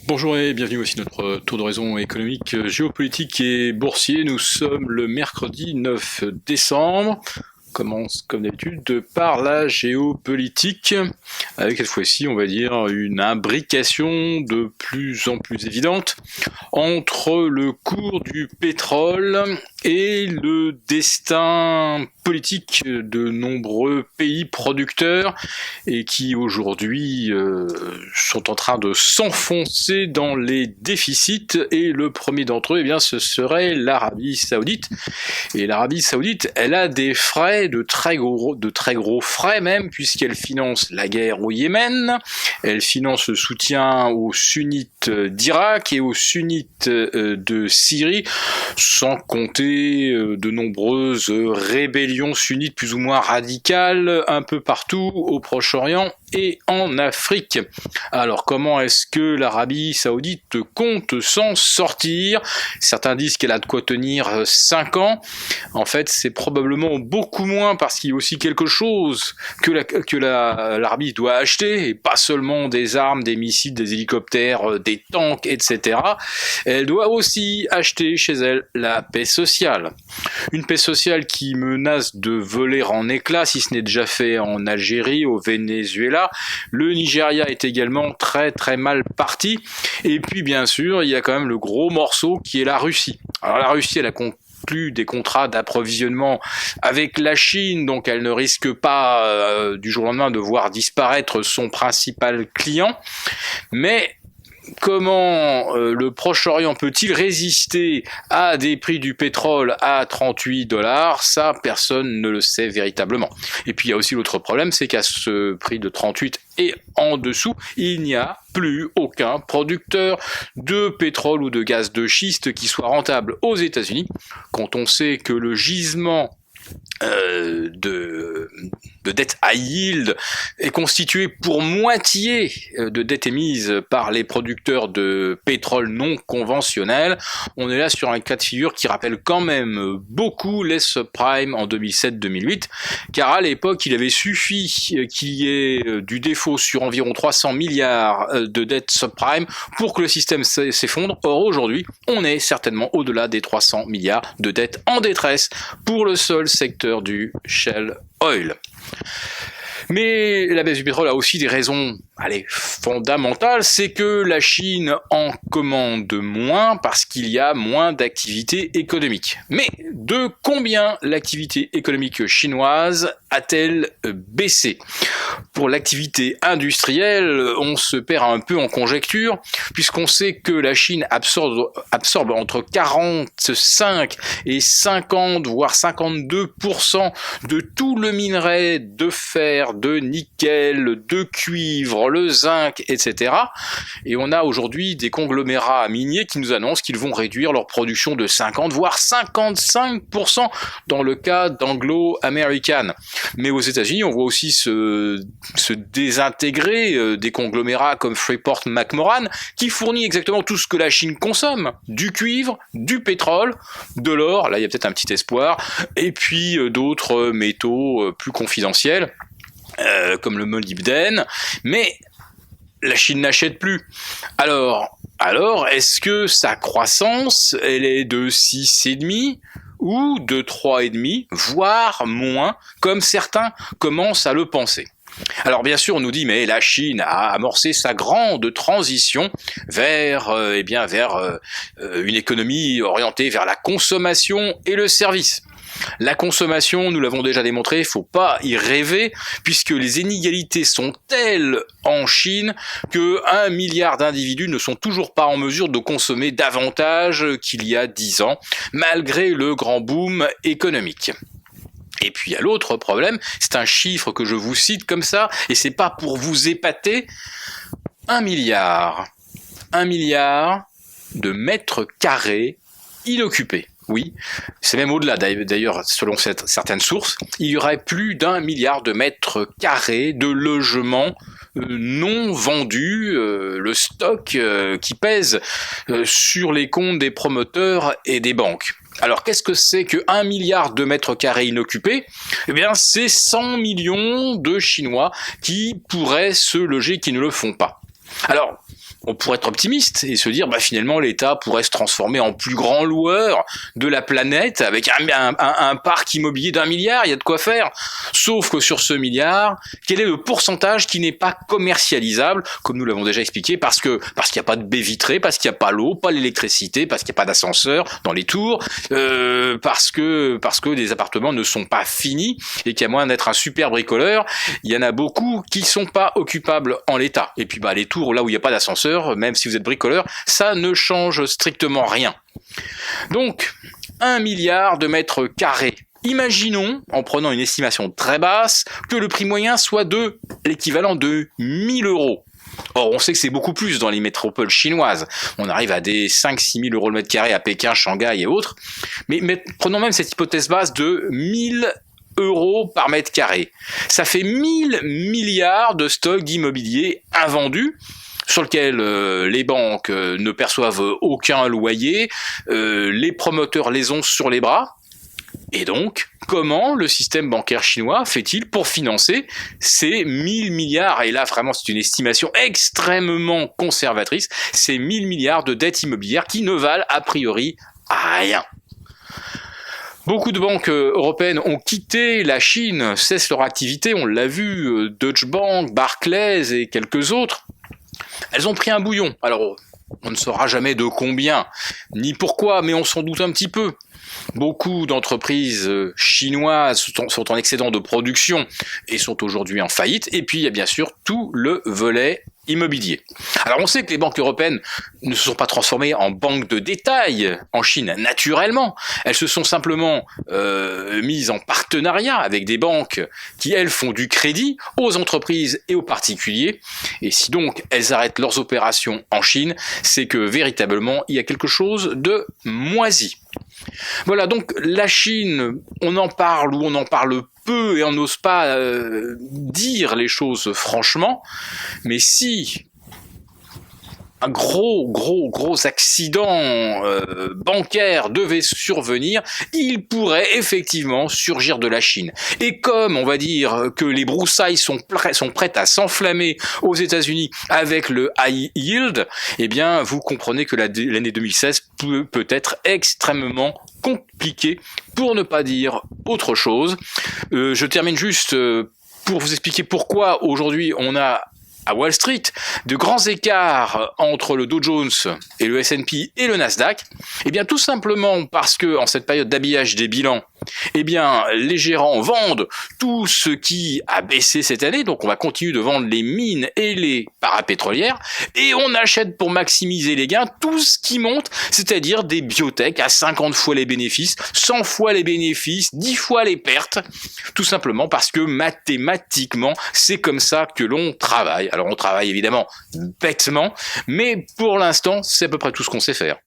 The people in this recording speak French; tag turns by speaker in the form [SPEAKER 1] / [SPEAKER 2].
[SPEAKER 1] Bonjour et bienvenue aussi notre tour d'horizon économique, géopolitique et boursier. Nous sommes le mercredi 9 décembre. On commence comme d'habitude par la géopolitique, avec cette fois-ci, on va dire, une imbrication de plus en plus évidente entre le cours du pétrole et le destin politique de nombreux pays producteurs et qui aujourd'hui sont en train de s'enfoncer dans les déficits, et le premier d'entre eux, eh bien, ce serait l'Arabie Saoudite. Et l'Arabie Saoudite, elle a des frais, de très gros frais même, puisqu'elle finance la guerre au Yémen, elle finance le soutien aux sunnites d'Irak et aux sunnites de Syrie, sans compter de nombreuses rébellions sunnites plus ou moins radicales un peu partout au Proche-Orient et en Afrique. Alors comment est-ce que l'Arabie Saoudite compte s'en sortir? Certains disent qu'elle a de quoi tenir 5 ans. En fait, c'est probablement beaucoup moins, parce qu'il y a aussi quelque chose que l'Arabie doit acheter, et pas seulement des armes, des missiles, des hélicoptères, des tanks, etc. Elle doit aussi acheter chez elle la paix sociale. Une paix sociale qui menace de voler en éclats, si ce n'est déjà fait en Algérie, au Venezuela. Le Nigeria est également très très mal parti. Et puis bien sûr, il y a quand même le gros morceau qui est la Russie. Alors la Russie, elle a conclu des contrats d'approvisionnement avec la Chine, donc elle ne risque pas du jour au lendemain de voir disparaître son principal client. Mais comment le Proche-Orient peut-il résister à des prix du pétrole à 38 $? Ça, personne ne le sait véritablement. Et puis il y a aussi l'autre problème, c'est qu'à ce prix de 38 et en dessous, il n'y a plus aucun producteur de pétrole ou de gaz de schiste qui soit rentable aux États-Unis, quand on sait que le gisement de dette high yield est constitué pour moitié de dettes émises par les producteurs de pétrole non conventionnels. On est là sur un cas de figure qui rappelle quand même beaucoup les subprimes en 2007-2008, car à l'époque il avait suffi qu'il y ait du défaut sur environ 300 milliards de dettes subprimes pour que le système s'effondre. Or aujourd'hui, on est certainement au-delà des 300 milliards de dettes en détresse pour le seul secteur du shale oil. Mais la baisse du pétrole a aussi des raisons fondamentales, c'est que la Chine en commande moins parce qu'il y a moins d'activité économique. Mais de combien l'activité économique chinoise a-t-elle baissé? Pour l'activité industrielle, on se perd un peu en conjecture, puisqu'on sait que la Chine absorbe entre 45 et 50, voire 52% de tout le minerai de fer, de nickel, de cuivre, le zinc, etc. Et on a aujourd'hui des conglomérats miniers qui nous annoncent qu'ils vont réduire leur production de 50, voire 55% dans le cas d'Anglo American. Mais aux États-Unis, on voit aussi se désintégrer des conglomérats comme Freeport-McMoRan, qui fournit exactement tout ce que la Chine consomme: du cuivre, du pétrole, de l'or, là il y a peut-être un petit espoir, et puis d'autres métaux plus confidentiels, comme le molybdène, mais la Chine n'achète plus. Alors, est-ce que sa croissance, elle est de 6,5 ou de 3,5, voire moins, comme certains commencent à le penser? Alors bien sûr, on nous dit, mais la Chine a amorcé sa grande transition vers une économie orientée vers la consommation et le service. La consommation, nous l'avons déjà démontré, il ne faut pas y rêver, puisque les inégalités sont telles en Chine que 1 milliard d'individus ne sont toujours pas en mesure de consommer davantage qu'il y a 10 ans, malgré le grand boom économique. Et puis il y a l'autre problème, c'est un chiffre que je vous cite comme ça, et c'est pas pour vous épater: 1 milliard de mètres carrés inoccupés. Oui, c'est même au-delà d'ailleurs, selon certaines sources, il y aurait plus d'1 milliard de mètres carrés de logements non vendus, le stock qui pèse sur les comptes des promoteurs et des banques. Alors qu'est-ce que c'est que 1 milliard de mètres carrés inoccupés? Eh bien c'est 100 millions de Chinois qui pourraient se loger, qui ne le font pas. Alors, on pourrait être optimiste et se dire, finalement, l'État pourrait se transformer en plus grand loueur de la planète avec un parc immobilier d'1 milliard, il y a de quoi faire. Sauf que sur ce milliard, quel est le pourcentage qui n'est pas commercialisable, comme nous l'avons déjà expliqué, parce qu'il n'y a pas de baies vitrées, parce qu'il n'y a pas l'eau, pas l'électricité, parce qu'il n'y a pas d'ascenseur dans les tours, parce que les appartements ne sont pas finis et qu'il y a moyen d'être un super bricoleur. Il y en a beaucoup qui sont pas occupables en l'état. Et puis les tours là où il n'y a pas d'ascenseur, même si vous êtes bricoleur, ça ne change strictement rien. Donc 1 milliard de mètres carrés. Imaginons, en prenant une estimation très basse, que le prix moyen soit de l'équivalent de 1 000 euros. Or, on sait que c'est beaucoup plus dans les métropoles chinoises. On arrive à des 5-6 000 euros le mètre carré à Pékin, Shanghai et autres. Mais prenons même cette hypothèse basse de 1 000 euros par mètre carré. Ça fait 1 000 milliards de stocks d'immobilier invendus, sur lequel les banques ne perçoivent aucun loyer, les promoteurs les ont sur les bras. Et donc, comment le système bancaire chinois fait-il pour financer ces 1 000 milliards, et là vraiment c'est une estimation extrêmement conservatrice, ces 1 000 milliards de dettes immobilières qui ne valent a priori rien. Beaucoup de banques européennes ont quitté la Chine, cessent leur activité, on l'a vu, Deutsche Bank, Barclays et quelques autres. Elles ont pris un bouillon. Alors, on ne saura jamais de combien, ni pourquoi, mais on s'en doute un petit peu. Beaucoup d'entreprises chinoises sont en excédent de production et sont aujourd'hui en faillite. Et puis, il y a bien sûr tout le volet immobilier. Alors, on sait que les banques européennes ne se sont pas transformées en banques de détail en Chine, naturellement. Elles se sont simplement mises en partenariat avec des banques qui, elles, font du crédit aux entreprises et aux particuliers. Et si donc elles arrêtent leurs opérations en Chine, c'est que véritablement, il y a quelque chose de moisi. Voilà, donc la Chine, on en parle ou on en parle peu et on n'ose pas dire les choses franchement, mais si un gros accident bancaire devait survenir, il pourrait effectivement surgir de la Chine. Et comme on va dire que les broussailles sont prêtes à s'enflammer aux États-Unis avec le high yield, eh bien vous comprenez que l'année 2016 peut être extrêmement compliquée, pour ne pas dire autre chose. Je termine juste pour vous expliquer pourquoi aujourd'hui on a à Wall Street, de grands écarts entre le Dow Jones et le S&P et le Nasdaq, eh bien tout simplement parce que en cette période d'habillage des bilans, eh bien les gérants vendent tout ce qui a baissé cette année, donc on va continuer de vendre les mines et les parapétrolières, et on achète pour maximiser les gains tout ce qui monte, c'est-à-dire des biotech à 50 fois les bénéfices, 100 fois les bénéfices, 10 fois les pertes, tout simplement parce que mathématiquement, c'est comme ça que l'on travaille. Alors on travaille évidemment bêtement, mais pour l'instant, c'est à peu près tout ce qu'on sait faire.